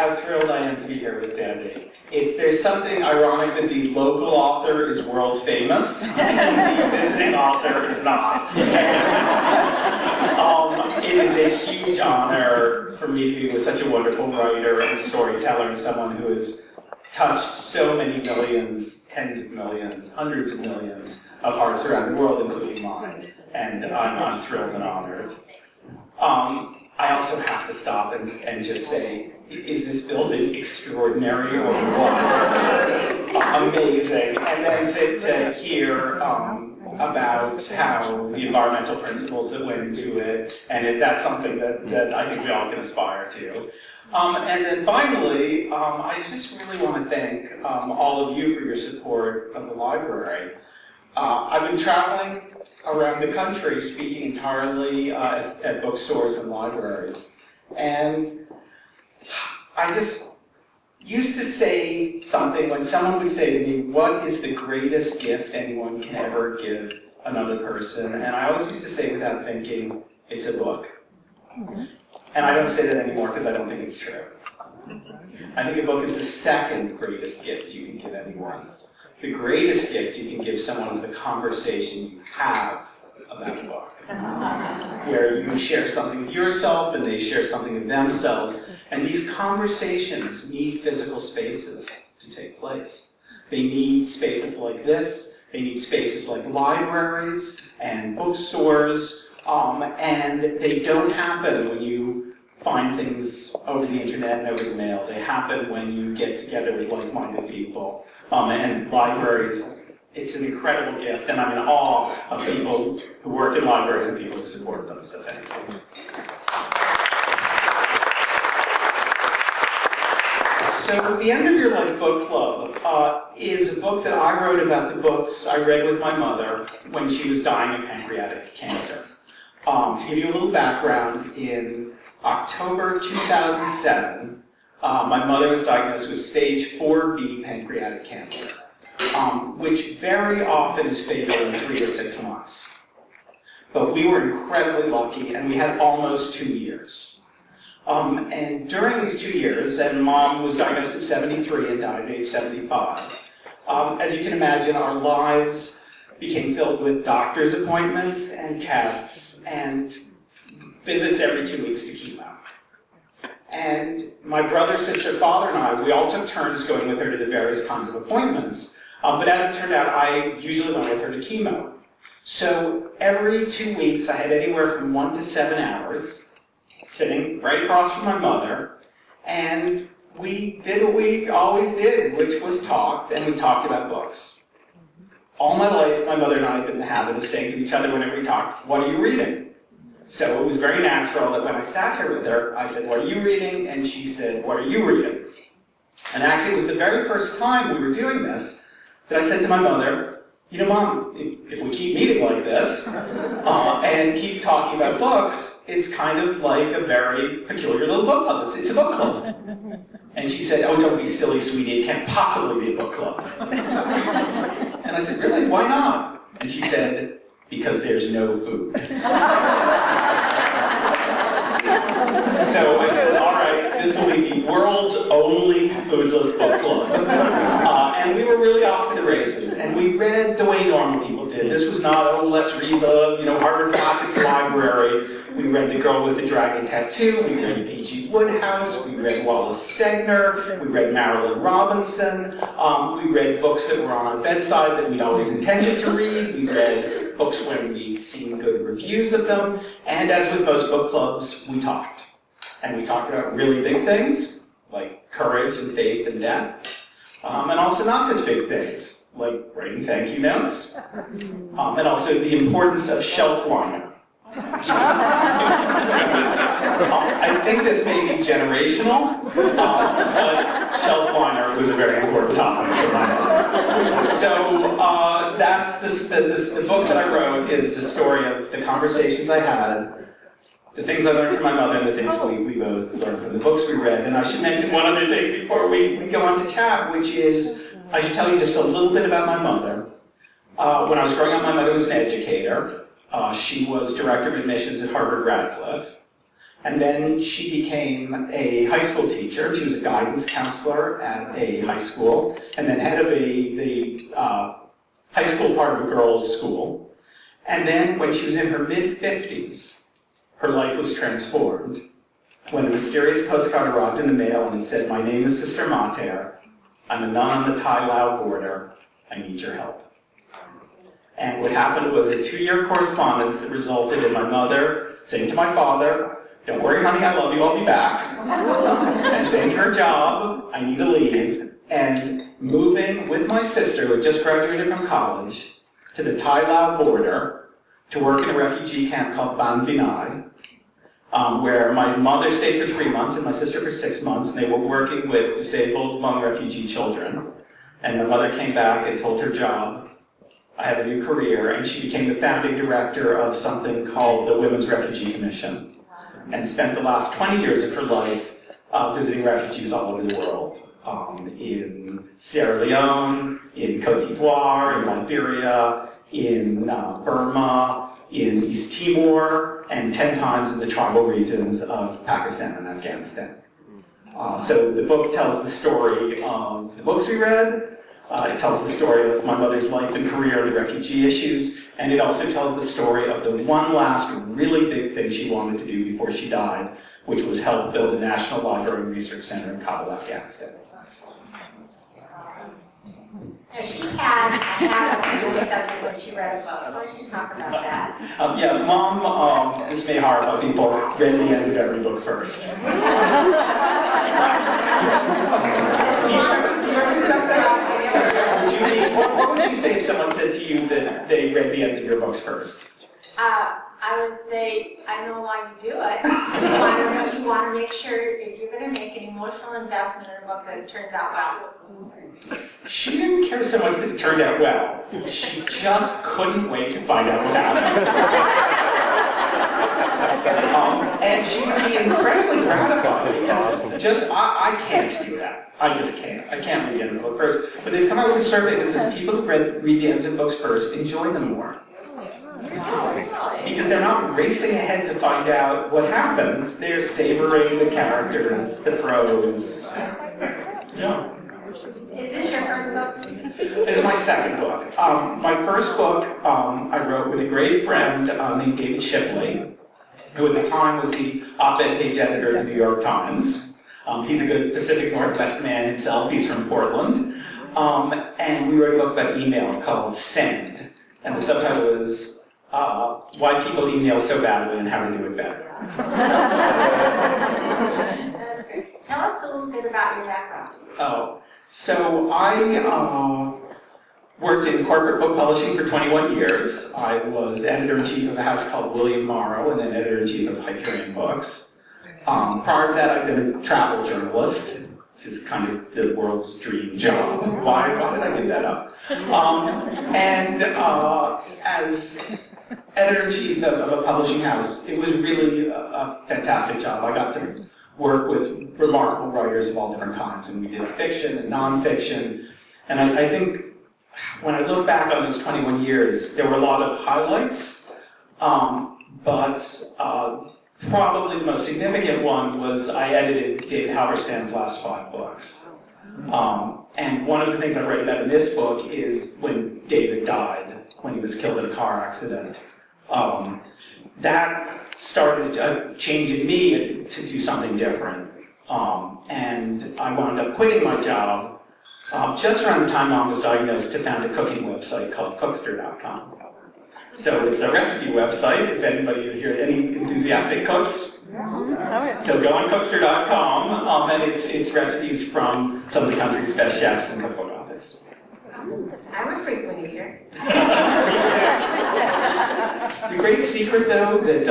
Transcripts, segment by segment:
How thrilled I am to be here with Debbie. There's something ironic that the local author is world famous and the visiting author is not. It is a huge honor for me to be with such a wonderful writer and storyteller and someone who has touched so many millions, tens of millions, hundreds of millions of hearts around the world, including mine. And I'm thrilled and honored. I also have to stop and just say, is this building extraordinary or what? Amazing. And then to hear about how the environmental principles that went into it, and that's something that I think we all can aspire to. And then finally, I just really want to thank all of you for your support of the library. I've been traveling around the country speaking entirely at bookstores and libraries. And I just used to say something when someone would say to me, what is the greatest gift anyone can ever give another person? And I always used to say without thinking, it's a book. And I don't say that anymore because I don't think it's true. I think a book is the second greatest gift you can give anyone. The greatest gift you can give someone is the conversation you have about a book, where you share something of yourself and they share something of themselves. And these conversations need physical spaces to take place. They need spaces like this. They need spaces like libraries and bookstores. And they don't happen when you find things over the internet and over the mail. They happen when you get together with like-minded people. And libraries, it's an incredible gift, and I'm in awe of people who work in libraries and people who support them, so thank you. So The End of Your Life Book Club is a book that I wrote about the books I read with my mother when she was dying of pancreatic cancer. To give you a little background, in October 2007, my mother was diagnosed with stage 4B pancreatic cancer, which very often is fatal in 3 to 6 months. But we were incredibly lucky, and we had almost 2 years. And during these 2 years, and Mom was diagnosed at 73 and died at age 75, as you can imagine, our lives became filled with doctor's appointments and tests and visits every 2 weeks to chemo. And my brother, sister, father, and I, we all took turns going with her to the various kinds of appointments. But as it turned out, I usually went with her to chemo. So every 2 weeks, I had anywhere from 1 to 7 hours sitting right across from my mother. And we did what we always did, which was talked, and we talked about books. All my life, my mother and I have been in the habit of saying to each other whenever we talked, what are you reading? So it was very natural that when I sat here with her, I said, what are you reading? And she said, what are you reading? And actually, it was the very first time we were doing this that I said to my mother, you know, Mom, if we keep meeting like this and keep talking about books, it's kind of like a very peculiar little book club. It's a book club. And she said, oh, don't be silly, sweetie. It can't possibly be a book club. And I said, really? Why not? And she said, because there's no food. So I said, all right, this will be the world's only foodless book club. And we were really off to the races. And we read the way normal people did. This was not, oh, let's read the Harvard Classics library. We read The Girl with the Dragon Tattoo. We read P.G. Wodehouse. We read Wallace Stegner. We read Marilyn Robinson. We read books that were on our bedside that we'd always intended to read. We read books when we'd seen good reviews of them. And as with most book clubs, we talked. And we talked about really big things, like courage and faith and death. And also not such big things, like writing thank you notes. And also the importance of shelf liner. I think this may be generational, but shelf liner was a very important topic for my mother. So that's the book that I wrote is the story of the conversations I had, the things I learned from my mother, and the things we both learned from the books we read. And I should mention one other thing before we go on to chat, which is I should tell you just a little bit about my mother. When I was growing up, my mother was an educator. She was director of admissions at Harvard Radcliffe. And then she became a high school teacher. She was a guidance counselor at a high school, and then head of the high school part of a girls' school. And then when she was in her mid-50s, her life was transformed when a mysterious postcard arrived in the mail and it said, "My name is Sister Mater. I'm a nun on the Thai-Lao border. I need your help." And what happened was a 2-year correspondence that resulted in my mother saying to my father, "Don't worry, honey, I love you, I'll be back." And saying to her job, "I need to leave," and moving with my sister, who had just graduated from college, to the Thai-Lao border to work in a refugee camp called Ban Vinai, where my mother stayed for 3 months and my sister for 6 months, and they were working with disabled Hmong refugee children. And my mother came back and told her job, "I have a new career," and she became the founding director of something called the Women's Refugee Commission, and spent the last 20 years of her life visiting refugees all over the world, in Sierra Leone, in Cote d'Ivoire, in Liberia, in Burma, in East Timor, and 10 times in the tribal regions of Pakistan and Afghanistan. So the book tells the story of the books we read. It tells the story of my mother's life and career and the refugee issues, and it also tells the story of the one last really big thing she wanted to do before she died, which was help build a national library and research center in Kabul, Afghanistan. Now, she had a habit of doing something when she read a book. Why don't you talk about that? Yeah, Mom, this may harp on people, read the end of every book first. Do you remember that? What would you say if someone said to you that they read the ends of your books first? I would say, I know why you do it. You want to make sure if you're going to make an emotional investment in a book that it turns out well. She didn't care so much that it turned out well. She just couldn't wait to find out what happened. And she would be incredibly gratified because I can't do that. I just can't. I can't read the end of the book first. But they've come out with a survey that says people who read the ends of books first enjoy them more. Because they're not racing ahead to find out what happens. They're savoring the characters, the prose. Yeah. Is this your first book? It's my second book. My first book I wrote with a great friend named David Shipley, who at the time was the op-ed page editor of the New York Times. He's a good Pacific Northwest man himself. He's from Portland. And we wrote a book about email called Send. And the subtitle is Why People Email So Badly and How to Do It Better. That's great. Tell us a little bit about your background. So I worked in corporate book publishing for 21 years. I was editor-in-chief of a house called William Morrow and then editor-in-chief of Hyperion Books. Prior to that, I've been a travel journalist, which is kind of the world's dream job. Why did I give that up? As editor-in-chief of a publishing house, it was really a fantastic job. I got to work with remarkable writers of all different kinds, and we did fiction and nonfiction. And I think when I look back on those 21 years, there were a lot of highlights, but probably the most significant one was I edited David Halberstam's last 5 books. And one of the things I write about in this book is when David died, when he was killed in a car accident. That started a change in me to do something different. And I wound up quitting my job just around the time Mom was diagnosed to found a cooking website called Cookster.com. So it's a recipe website, if anybody here, any enthusiastic cooks. So go on Cookster.com, and it's recipes from some of the country's best chefs and cookbook authors. I'm a frequent eater. The great secret, though, that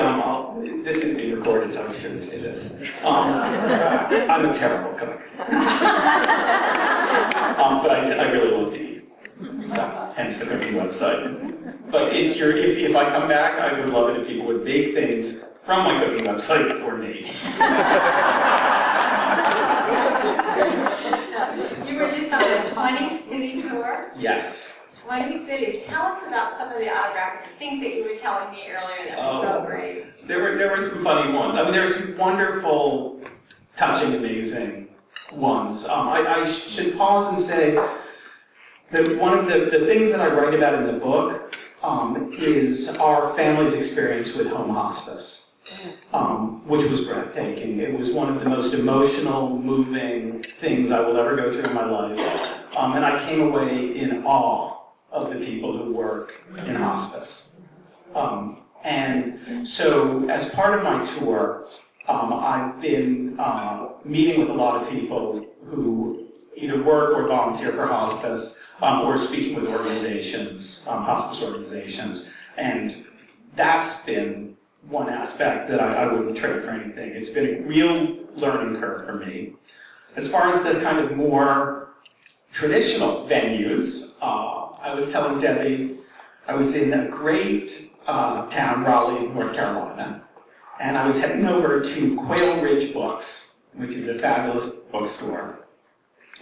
this is being recorded, so I shouldn't say this. I'm a terrible cook, but I really love to eat. So, hence the cooking website. But if I come back, I would love it if people would bake things from my cooking website for me. You were just on a 20-city tour? Yes. 20 cities. Tell us about some of the autographic things that you were telling me earlier that was so great. There were some funny ones. I mean, there were some wonderful, touching, amazing ones. I should pause and say that one of the things that I write about in the book is our family's experience with home hospice, which was breathtaking. It was one of the most emotional, moving things I will ever go through in my life. And I came away in awe of the people who work in hospice. And so as part of my tour, I've been meeting with a lot of people who either work or volunteer for hospice, or speaking with organizations, hospice organizations. And that's been one aspect that I wouldn't trade for anything. It's been a real learning curve for me. As far as the kind of more traditional venues, I was telling Debbie, I was in a great town, Raleigh, North Carolina, and I was heading over to Quail Ridge Books, which is a fabulous bookstore.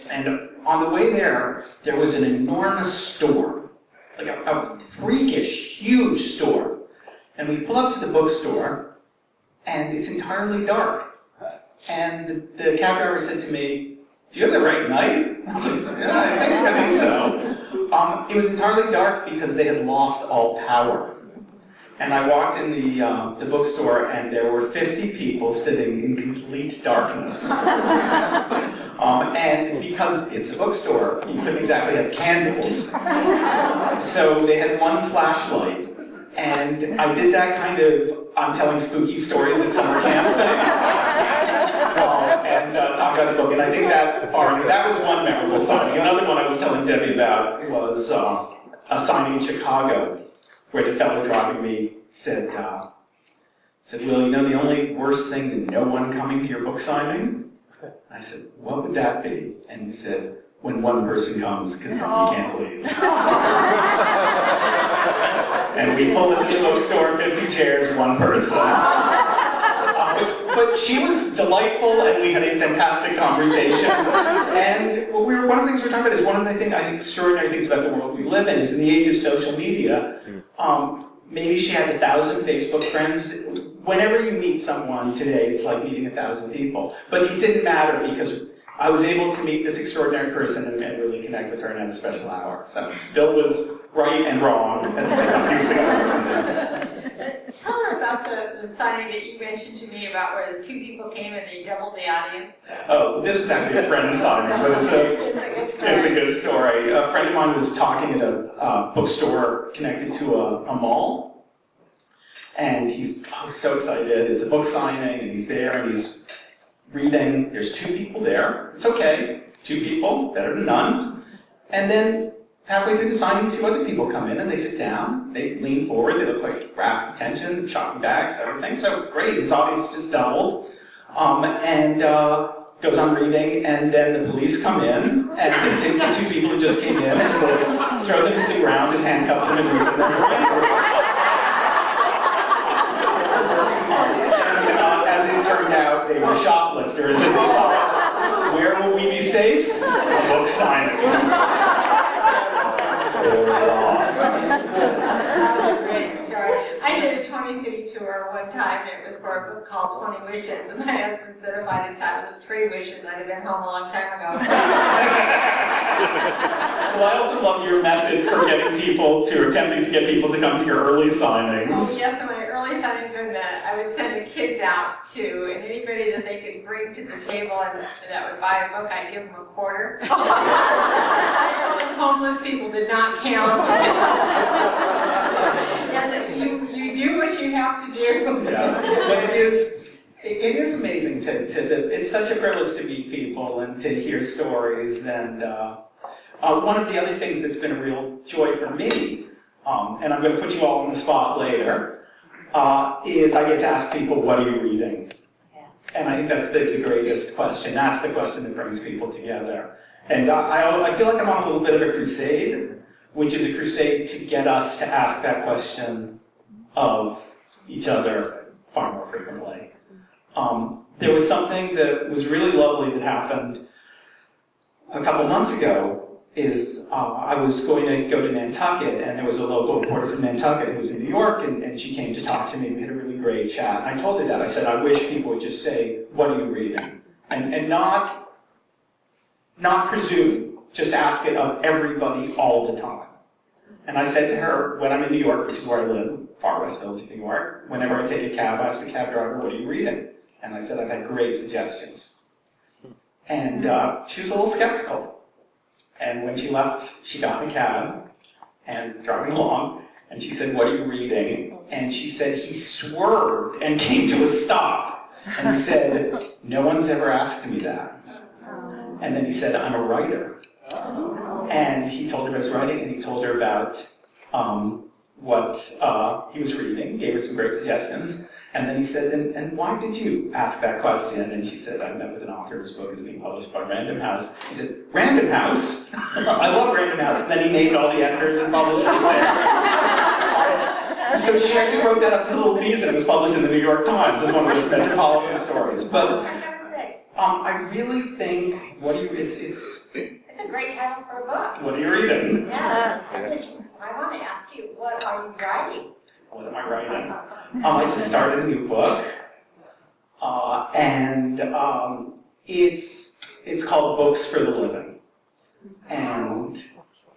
And on the way there, there was an enormous store, like a freakish, huge store. And we pull up to the bookstore, and it's entirely dark. And the cab driver said to me, "Do you have the right night?" I was like, "Yeah, I think so." It was entirely dark because they had lost all power. And I walked in the bookstore, and there were 50 people sitting in complete darkness. And because it's a bookstore, you couldn't exactly have candles. So they had one flashlight. And I did that kind of, I'm telling spooky stories at summer camp thing. And talk about the book. And I think that was one memorable signing. Another one I was telling Debbie about was a signing in Chicago, where the fellow driving me said, "Will, you know the only worst thing than no one coming to your book signing?" I said, "What would that be?" And he said, "When one person comes, because then you can't leave." And we pulled into the bookstore, 50 chairs, one person. But she was delightful, and we had a fantastic conversation. And one of the things we're talking about is one of the I think extraordinary things about the world we live in is in the age of social media. Maybe she had 1,000 Facebook friends. Whenever you meet someone today, it's like meeting 1,000 people. But it didn't matter because I was able to meet this extraordinary person and really connect with her and have a special hour. So Bill was right and wrong at the same time. Tell her about the signing that you mentioned to me about where the 2 people came and they doubled the audience. Oh, this was actually a friend's signing, but it's a good story. A friend of mine was talking at a bookstore connected to a mall, and he's so excited. It's a book signing, and he's there, and he's reading. There's 2 people there. It's okay. 2 people, better than none. And then halfway through the signing, 2 other people come in, and they sit down. They lean forward. They look like rapt attention, shopping bags, everything. So great. His audience just doubled. And goes on reading, and then the police come in, and they take the 2 people who just came in, and they throw them to the ground and handcuff them and read them their papers. As it turned out, they were shoplifters. And where will we be safe? A book signing. That was a great story. I did a 20-city tour one time. It was for a book called 20 Wishes, and my husband said if I had titled it 3 Wishes, I'd have been home a long time ago. Well, I also loved your method for getting people to, attempting to get people to come to your early signings. Oh, yes, and my early signings were that I would send the kids out to, and anybody that they could bring to the table and that would buy a book, I'd give them a quarter. Homeless people did not count. Yes, you do what you have to do. Yes, but it is amazing it's such a privilege to meet people and to hear stories. And one of the other things that's been a real joy for me, and I'm going to put you all on the spot later, is I get to ask people, what are you reading? Yes. And I think that's the greatest question. That's the question that brings people together. And I feel like I'm on a little bit of a crusade, which is a crusade to get us to ask that question of each other far more frequently. There was something that was really lovely that happened a couple months ago I was going to go to Nantucket, and there was a local reporter from Nantucket who was in New York, and she came to talk to me. We had a really great chat. And I told her that. I said, I wish people would just say, what are you reading? And not presume, just ask it of everybody all the time. And I said to her, when I'm in New York, which is where I live, far west village, New York, whenever I take a cab, I ask the cab driver, what are you reading? And I said, I've had great suggestions. And she was a little skeptical. And when she left, she got in a cab and driving along, and she said, what are you reading? And she said, he swerved and came to a stop. And he said, no one's ever asked me that. And then he said, I'm a writer. And he told her about his writing, and he told her about what he was reading, gave her some great suggestions. And then he said, and why did you ask that question? And she said, I met with an author whose book is being published by Random House. He said, Random House? I love Random House. And then he named all the editors and publishers there. So she actually wrote that up as a little piece, and it was published in the New York Times as one of those metropolitan stories. But I really think, it's a great title for a book. What are you reading? Yeah. I want to ask you, what are you writing? What am I writing? I just started a new book, and it's called Books for the Living, and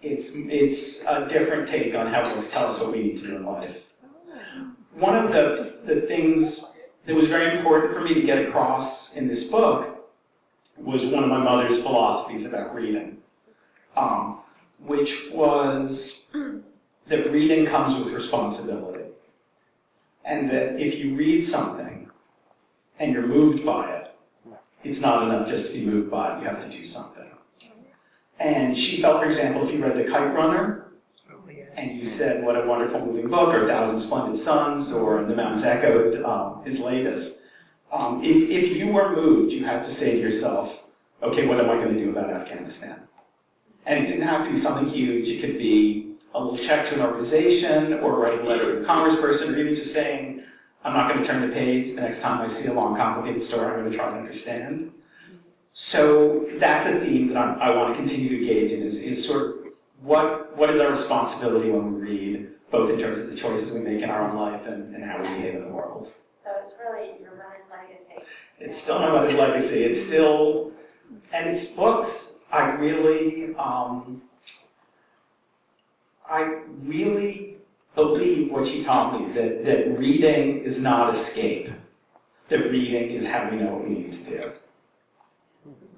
it's a different take on how books tell us what we need to do in life. One of the things that was very important for me to get across in this book was one of my mother's philosophies about reading, which was that reading comes with responsibility. And that if you read something and you're moved by it, it's not enough just to be moved by it, you have to do something. And she felt, for example, if you read The Kite Runner, and you said, what a wonderful moving book, or 1,000 Splendid Suns, or The Mountains Echoed, his latest, if you were moved, you have to say to yourself, okay, what am I going to do about Afghanistan? And it didn't have to be something huge. It could be a little check to an organization, or writing a letter to a congressperson, or even just saying, I'm not going to turn the page. The next time I see a long, complicated story, I'm going to try to understand. So that's a theme that I want to continue to engage in, is sort of what is our responsibility when we read, both in terms of the choices we make in our own life and how we behave in the world. So it's really your mother's legacy. It's still my mother's legacy. It's still, and it's books. I really believe what she taught me, that reading is not escape. That reading is how we know what we need to do.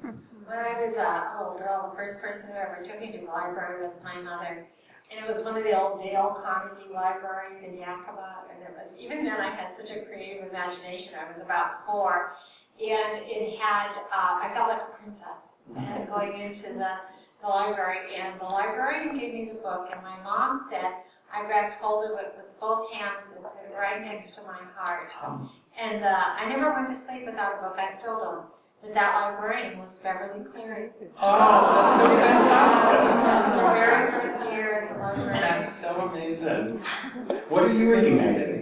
When I was a little girl, the first person who ever took me to the library was my mother. And it was one of the old Dale Carnegie libraries in Yakima. And it was, even then I had such a creative imagination. I was about 4. And it had, I felt like a princess going into the library, and the librarian gave me the book, and my mom said I grabbed hold of it with both hands and put it right next to my heart. And I never went to sleep without a book. I still don't. But that librarian was Beverly Cleary. Oh, that's so fantastic. That was her very first year as a librarian. That's so amazing. What are you reading now, Debbie?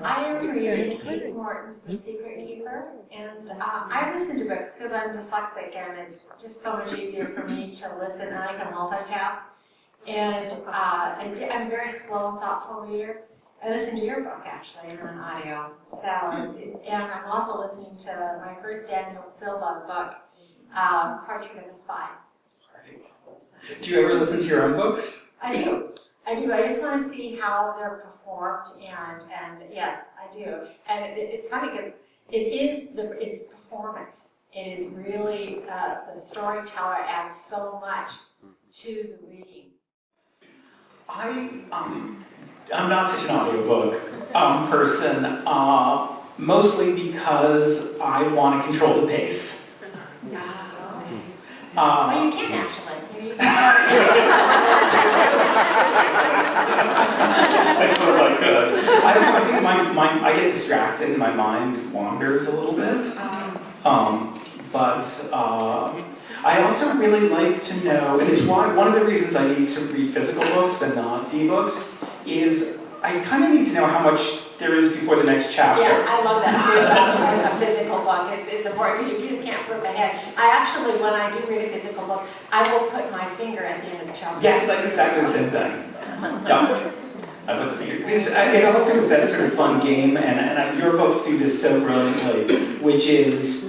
I am reading Kate Morton's The Secret Keeper, and I listen to books because I'm dyslexic, and it's just so much easier for me to listen, and I can multitask. And I'm a very slow and thoughtful reader. I listen to your book, actually, on audio. So, and I'm also listening to my first Daniel Silva book, Portrait of a Spy. Great. Do you ever listen to your own books? I do. I just want to see how they're performed, and yes, I do. And it's funny because it's performance. It is really, the storyteller adds so much to the reading. I'm not such an audiobook person, mostly because I want to control the pace. Well, you can actually. I suppose I could. I think I get distracted and my mind wanders a little bit. But I also really like to know, and it's one of the reasons I need to read physical books and not e-books, is I kind of need to know how much there is before the next chapter. Yeah, I love that too. About a physical book. It's important. You just can't flip ahead. I actually, when I do read a physical book, I will put my finger at the end of the chapter. Yes, I do exactly the same thing. Yeah. I put the finger. It also is that sort of fun game, and your books do this so brilliantly, which is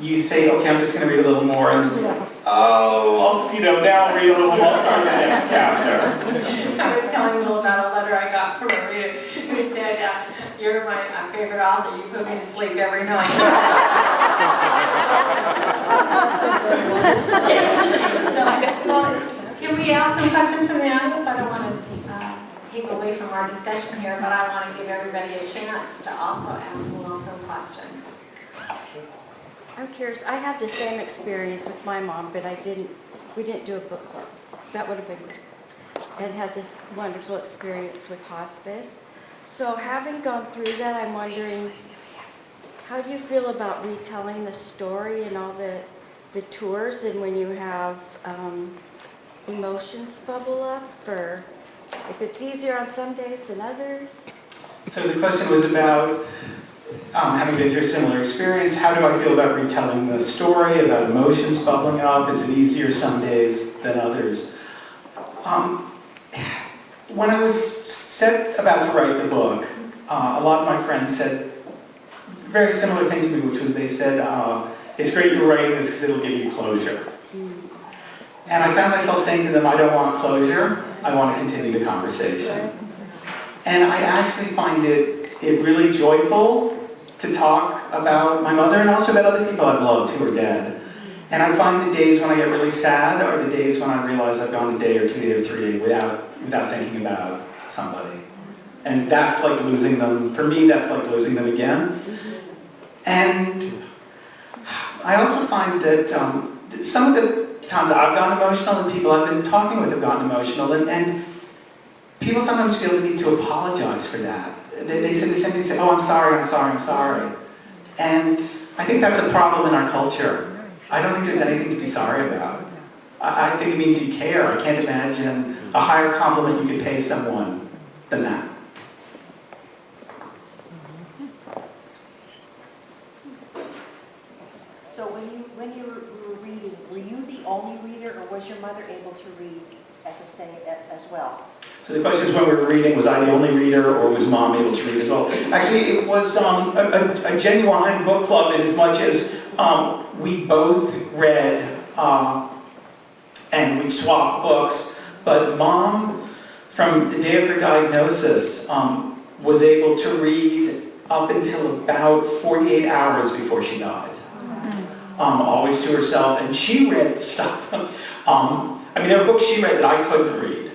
you say, okay, I'm just going to read a little more, and now I'll read a little more, I'll start the next chapter. I was telling you about a letter I got from a reader who said, you're my favorite author, you put me to sleep every night. So, can we ask some questions from the audience? I don't want to take away from our discussion here, but I want to give everybody a chance to also ask some questions. I'm curious, I had the same experience with my mom, but we didn't do a book club. That would have been good. And had this wonderful experience with hospice. So having gone through that, I'm wondering, how do you feel about retelling the story and all the tours, and when you have emotions bubble up, or if it's easier on some days than others? So the question was about having been through a similar experience, how do I feel about retelling the story, about emotions bubbling up? Is it easier some days than others? When I was set about to write the book, a lot of my friends said very similar thing to me, which was they said, it's great you're writing this because it'll give you closure. And I found myself saying to them, I don't want closure, I want to continue the conversation. And I actually find it really joyful to talk about my mother and also about other people I've loved who are dead. And I find the days when I get really sad are the days when I realize I've gone a day or 2 days or 3 days without thinking about somebody. And that's like losing them. For me, that's like losing them again. And I also find that some of the times I've gotten emotional and people I've been talking with have gotten emotional, and people sometimes feel the need to apologize for that. They say the same thing, say, oh, I'm sorry. And I think that's a problem in our culture. I don't think there's anything to be sorry about. I think it means you care. I can't imagine a higher compliment you could pay someone than that. So when you were reading, were you the only reader, or was your mother able to read at the same as well? So the question is, when we were reading, was I the only reader, or was Mom able to read as well? Actually, it was a genuine book club in as much as we both read and we swapped books. But Mom, from the day of her diagnosis, was able to read up until about 48 hours before she died. Always to herself, and she read stuff. There were books she read that I couldn't read.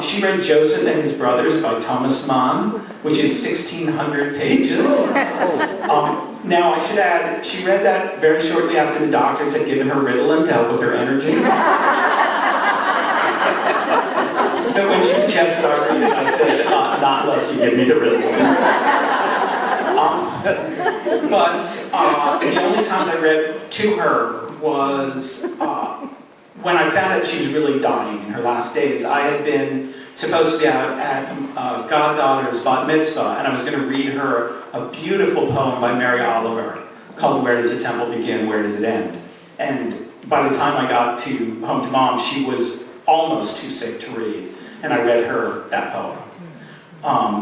She read Joseph and His Brothers by Thomas Mann, which is 1,600 pages. Now, I should add, she read that very shortly after the doctors had given her Ritalin to help with her energy. So when she suggested I read it, I said, not unless you give me the Ritalin. But the only times I read to her was when I found out she was really dying in her last days. I had been supposed to be out at goddaughter's bat mitzvah, and I was going to read her a beautiful poem by Mary Oliver called Where Does the Temple Begin, Where Does It End? And by the time I got home to Mom, she was almost too sick to read, and I read her that poem.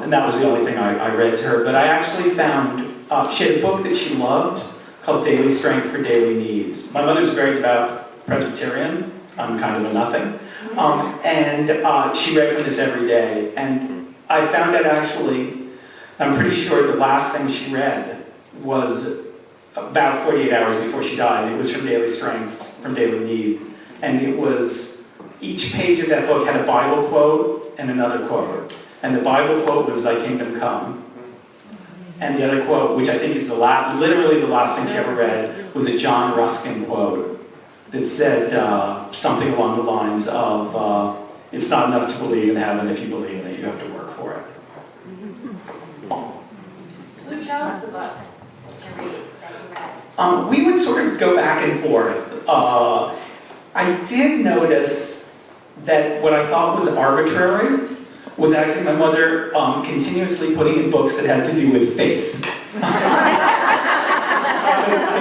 And that was the only thing I read to her. But I actually found, she had a book that she loved called Daily Strength for Daily Needs. My mother's very devout Presbyterian. I'm kind of a nothing. And she read from this every day. And I found out actually, I'm pretty sure the last thing she read was about 48 hours before she died. It was from Daily Strength, from Daily Need. And it was, each page of that book had a Bible quote and another quote. And the Bible quote was, Thy kingdom come. And the other quote, which I think is literally the last thing she ever read, was a John Ruskin quote that said something along the lines of, it's not enough to believe in heaven. If you believe in it, you have to work for it. Who chose the books to read that you read? We would sort of go back and forth. I did notice that what I thought was arbitrary was actually my mother continuously putting in books that had to do with faith. The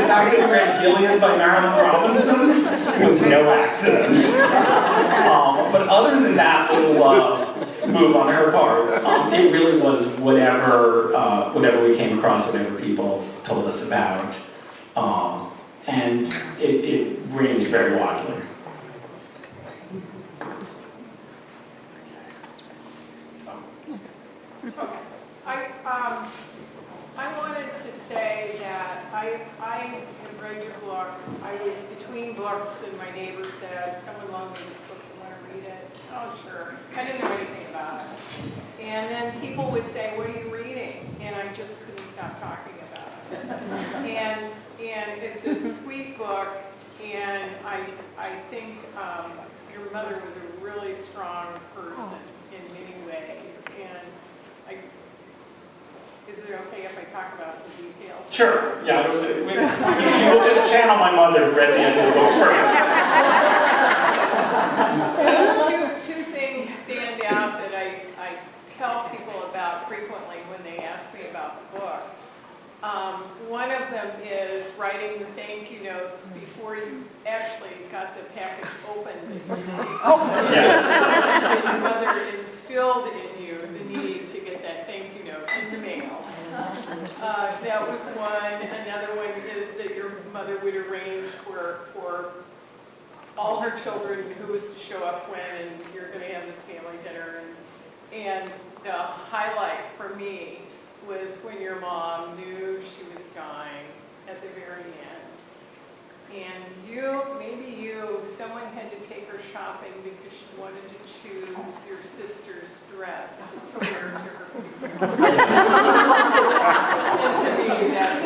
fact that I read Gilead by Marilyn Robinson was no accident. But other than that little move on her part, it really was whatever we came across, whatever people told us about. And it ranged very widely. I wanted to say that I have read your book. I was between books and my neighbor said, someone loaned me this book, you want to read it? Oh, sure. I didn't know anything about it. And then people would say, what are you reading? And I just couldn't stop talking about it. And it's a sweet book, and I think your mother was a really strong person in many ways. And is it okay if I talk about some details? Sure. Yeah. You will just channel my mother who read the end of the books first. Two things stand out that I tell people about frequently when they ask me about the book. One of them is writing the thank you notes before you actually got the package opened. Yes. Your mother instilled in you the need to get that thank you note in the mail. That was one. Another one is that your mother would arrange for all her children who was to show up when, and you're going to have this family dinner. And the highlight for me was when your mom knew she was dying at the very end. And someone had to take her shopping because she wanted to choose your sister's dress to wear to her funeral. And to me, that's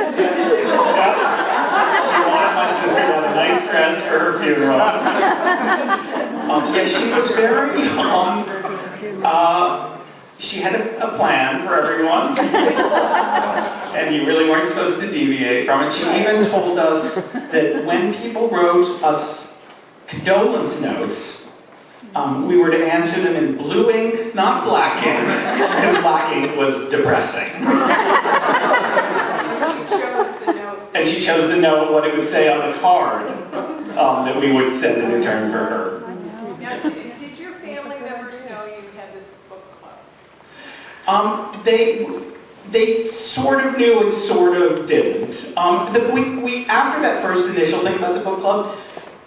She wanted my sister to have a nice dress for her funeral. Yeah, she was very, she had a plan for everyone, and you really weren't supposed to deviate from it. She even told us that when people wrote us condolence notes, we were to answer them in blue ink, not black ink, because black ink was depressing. And she chose the note, what it would say on the card that we would send in return for her. Now, did your family members know you had this book club? They sort of knew and sort of didn't. We after that first initial thing about the book club,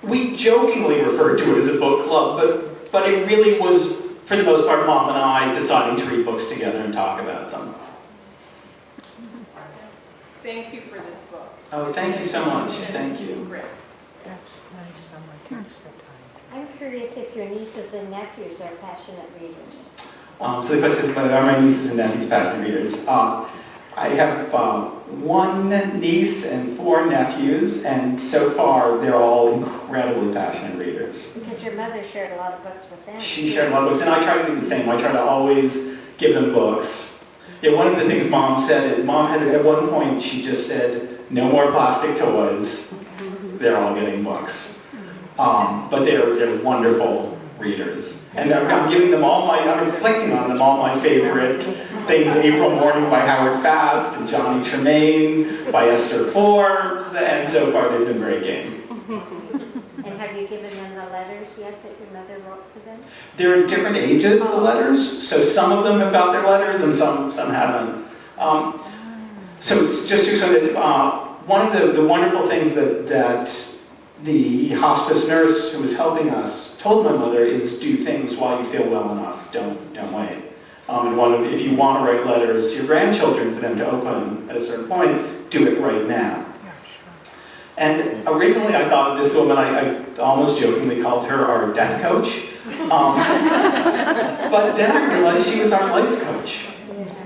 we jokingly referred to it as a book club, but it really was, for the most part, Mom and I deciding to read books together and talk about them. Thank you for this book. Oh, thank you so much. Thank you. Great. I'm curious if your nieces and nephews are passionate readers. So the question is, are my nieces and nephews passionate readers? I have one niece and 4 nephews, and so far they're all incredibly passionate readers. Because your mother shared a lot of books with them. She shared a lot of books, and I try to do the same. I try to always give them books. Yeah, one of the things Mom said, Mom had at one point, she just said, no more plastic toys. They're all getting books. But they're wonderful readers. And I'm giving them I'm reflecting on them all my favorite things, April Morning by Howard Fast, and Johnny Tremaine by Esther Forbes, and so far they've been very game. And have you given them the letters yet that your mother wrote for them? They're at different ages, the letters, so some of them have got their letters and some haven't. So it's just so that one of the wonderful things that the hospice nurse who was helping us told my mother is do things while you feel well enough. Don't wait. And if you want to write letters to your grandchildren for them to open at a certain point, do it right now. And originally I thought of this woman, I almost jokingly called her our death coach. But then I realized she was our life coach.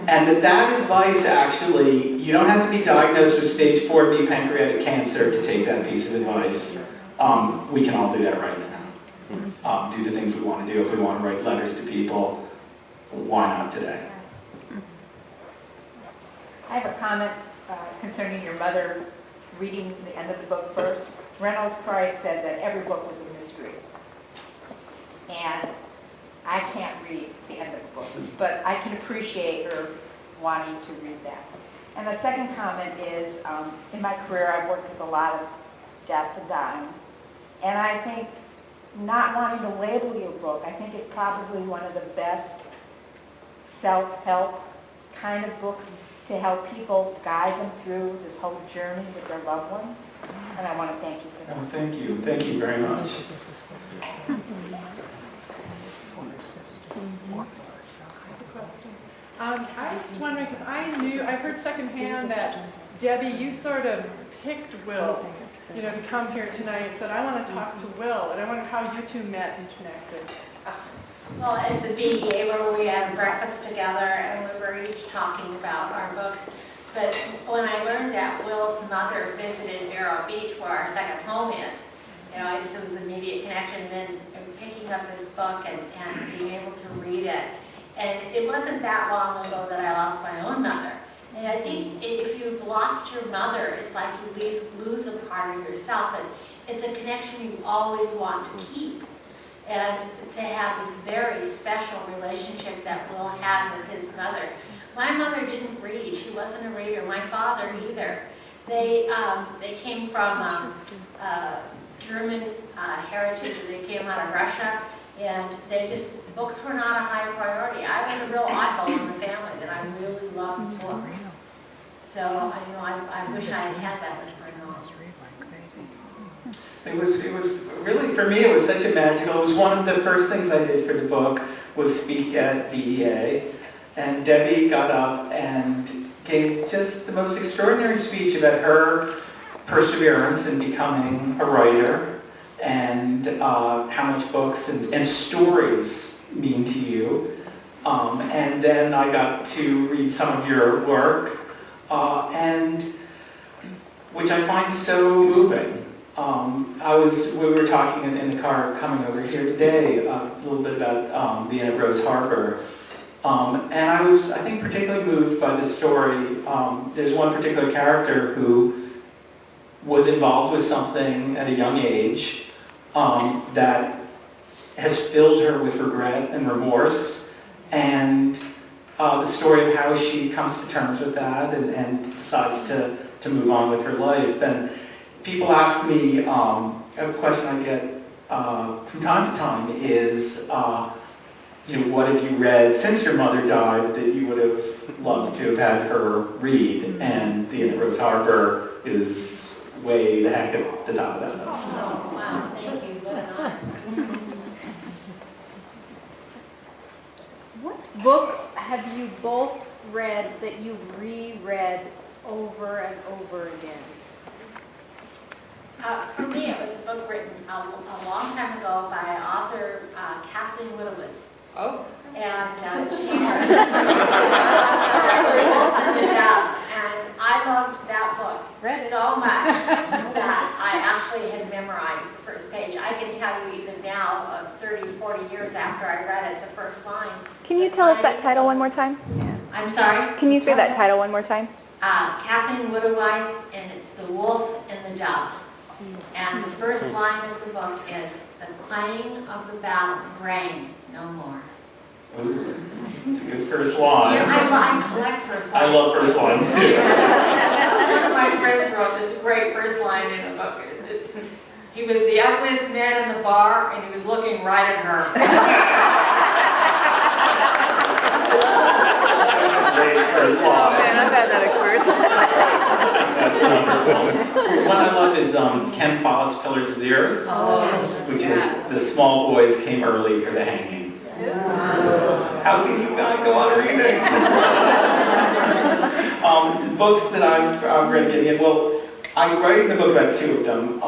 And that advice actually, you don't have to be diagnosed with stage 4B pancreatic cancer to take that piece of advice. We can all do that right now. Do the things we want to do. If we want to write letters to people, why not today? I have a comment concerning your mother reading the end of the book first. Reynolds Price said that every book was a mystery. And I can't read the end of the book but I can appreciate her wanting to read that. And the second comment is, in my career, I've worked with a lot of death and dying, and I think not wanting to label your book, I think it's probably one of the best self-help kind of books to help people guide them through this whole journey with their loved ones. And I want to thank you for that. Oh, thank you. Thank you very much. I was just wondering, because I heard secondhand that, Debbie, you sort of picked Will, you know, he comes here tonight and said, I want to talk to Will, and I wondered how you two met and connected. Well, at the BEA where we had breakfast together and we were each talking about our books. But when I learned that Will's mother visited Vero Beach, where our second home is, you know, it was an immediate connection. And then picking up this book and being able to read it. And it wasn't that long ago that I lost my own mother. And I think if you've lost your mother, it's like you lose a part of yourself. And it's a connection you always want to keep. And to have this very special relationship that Will had with his mother. My mother didn't read. She wasn't a reader. My father either. They came from German heritage. They came out of Russia, and books were not a high priority. I was a real oddball in the family, and I really loved books. So I wish I had that with my mom. It was really, for me, it was such a magical, it was one of the first things I did for the book was speak at BEA. And Debbie got up and gave just the most extraordinary speech about her perseverance in becoming a writer and how much books and stories mean to you. And then I got to read some of your work, and which I find so moving. We were talking in the car coming over here today a little bit about the Inn at Rose Harbor. And I was, I think, particularly moved by the story. There's one particular character who was involved with something at a young age that has filled her with regret and remorse. And the story of how she comes to terms with that and decides to move on with her life. And people ask me, a question I get from time to time is, what have you read since your mother died that you would have loved to have had her read? And the Inn at Rose Harbor is way the heck at the top of that list. Oh, wow, thank you. What an honor. What book have you both read that you reread over and over again? For me, it was a book written a long time ago by author Kathleen Willowitz. Oh. And she had and I loved that book so much that I actually had memorized the first page. I can tell you even now, 30, 40 years after I read it, the first line. Can you tell us that title one more time? I'm sorry? Can you say that title one more time? Kathleen Willowitz, and it's The Wolf and the Dove. And the first line of the book is, "The clang of the bell rang no more." Ooh, it's a good first line. Yeah, I collect first lines. I love first lines too. One of my friends wrote this great first line in a book. He was the ugliest man in the bar, and he was looking right at her. Great first line. Man, I've had that experience. That's wonderful. One I love is Ken Follett, Pillars of the Earth, which is the small boys came early for the hanging. How can you not go on reading? Books that I've read again. Well, I write in the book about two of them,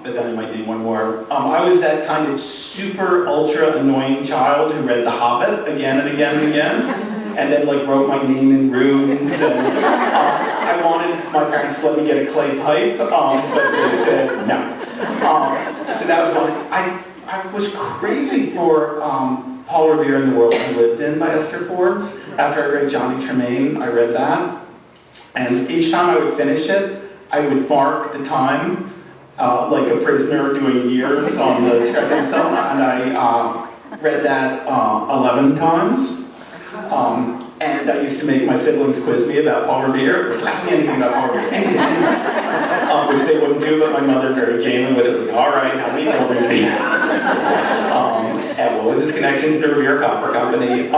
but then I might need one more. I was that kind of super ultra annoying child who read The Hobbit again and again and again, and then wrote my name in runes. And I wanted my parents to let me get a clay pipe, but they said no. So that was one. I was crazy for Paul Revere and the World I Lived In by Esther Forbes. After I read Johnny Tremaine, I read that. And each time I would finish it, I would mark the time, like a prisoner doing years on the stretching cell. And I read that 11 times. And I used to make my siblings quiz me about Paul Revere, or ask me anything about Paul Revere, anything, which they wouldn't do, but my mother very gamely with it, like, all right, how many children do you have? And what was his connection to the Revere Copper Company?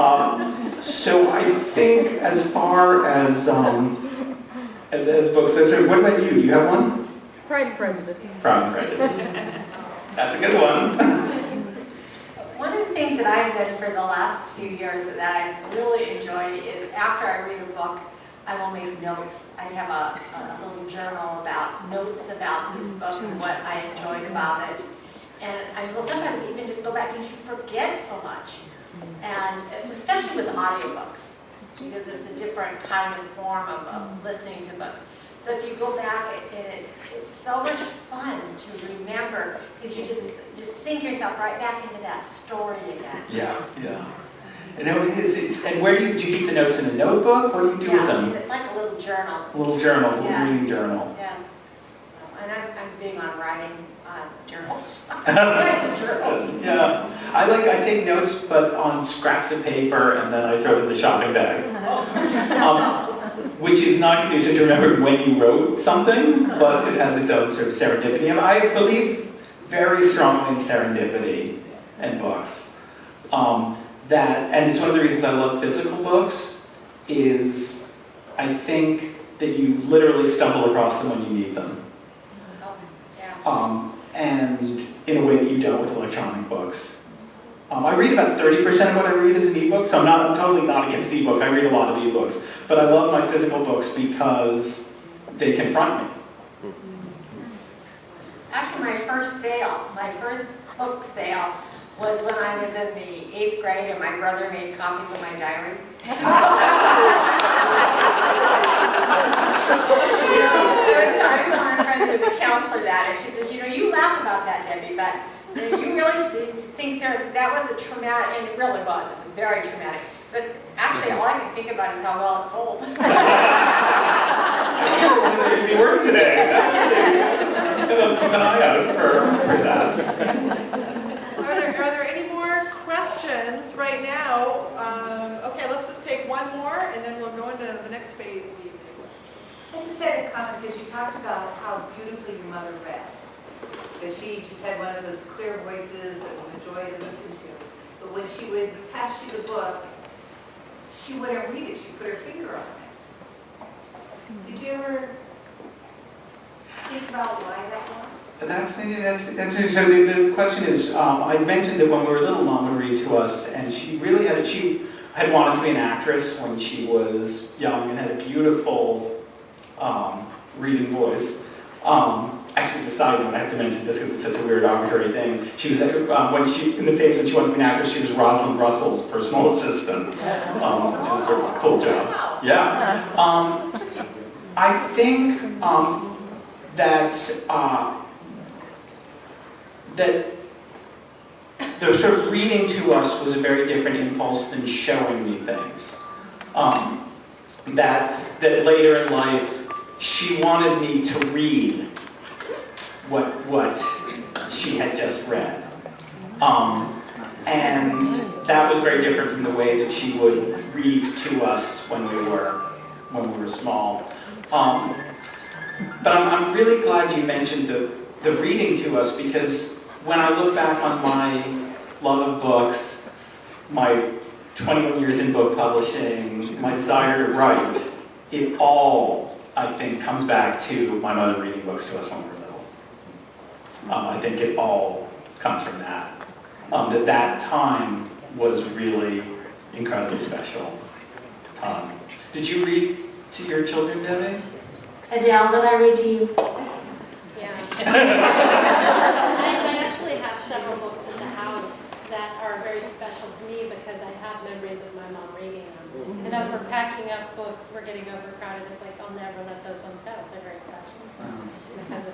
So I think as far as books, what about you? Do you have one? Pride and Prejudice. Pride and Prejudice. That's a good one. One of the things that I've done for the last few years that I really enjoy is after I read a book, I will make notes. I have a little journal about notes about this book and what I enjoyed about it. And I will sometimes even just go back because you forget so much. And especially with audiobooks, because it's a different kind of form of listening to books. So if you go back, and it's so much fun to remember, because you just sink yourself right back into that story again. Yeah. And it is, and where do you keep the notes in a notebook? What do you do with them? It's like a little journal. A little journal, a little Yes. reading journal. Yes. So, and I'm big on writing journals. Journals. Yeah. I take notes, but on scraps of paper, and then I throw it in the shopping bag. Which is not conducive to remembering when you wrote something, but it has its own sort of serendipity. And I believe very strongly in serendipity in books. And it's one of the reasons I love physical books, is I think that you literally stumble across them when you need them. And in a way that you don't with electronic books. I read about 30% of what I read as an ebook, so I'm totally not against ebook. I read a lot of ebooks. But I love my physical books because they confront me. Actually, my first book sale was when I was in the 8th grade and my brother made copies of my diary. I saw my friend who was a counselor that, and she says, you laugh about that, Debbie, but you really think that was a traumatic, and it really was. It was very traumatic. But actually, all I can think about is how well it sold. I wonder what this would be worth today. Keep an eye out for that. Are there any more questions right now? Okay, let's just take one more, and then we'll go into the next phase of the evening. I just had a comment because you talked about how beautifully your mother read. That she just had one of those clear voices that was a joy to listen to. But when she would pass you the book, she wouldn't read it. She'd put her finger on it. Did you ever think about why that was? That's interesting. So the question is, I mentioned that when we were little, Mom would read to us, and she had wanted to be an actress when she was young and had a beautiful reading voice. Actually, as a side note, I have to mention, just because it's such a weird arbitrary thing, she was in the phase when she wanted to be an actress, she was Rosalind Russell's personal assistant, which is sort of a cool job. Yeah. I think that the sort of reading to us was a very different impulse than showing me things. That later in life, she wanted me to read what she had just read. And that was very different from the way that she would read to us when we were small. But I'm really glad you mentioned the reading to us, because when I look back on my love of books, my 21 years in book publishing, my desire to write, it all, I think, comes back to my mother reading books to us when we were little. I think it all comes from that. That time was really incredibly special. Did you read to your children, Debbie? Adele, did I read to you? Yeah. I actually have several books in the house that are very special to me because I have memories of my mom reading them. And as we're packing up books, we're getting overcrowded. It's like, I'll never let those ones go. They're very special because of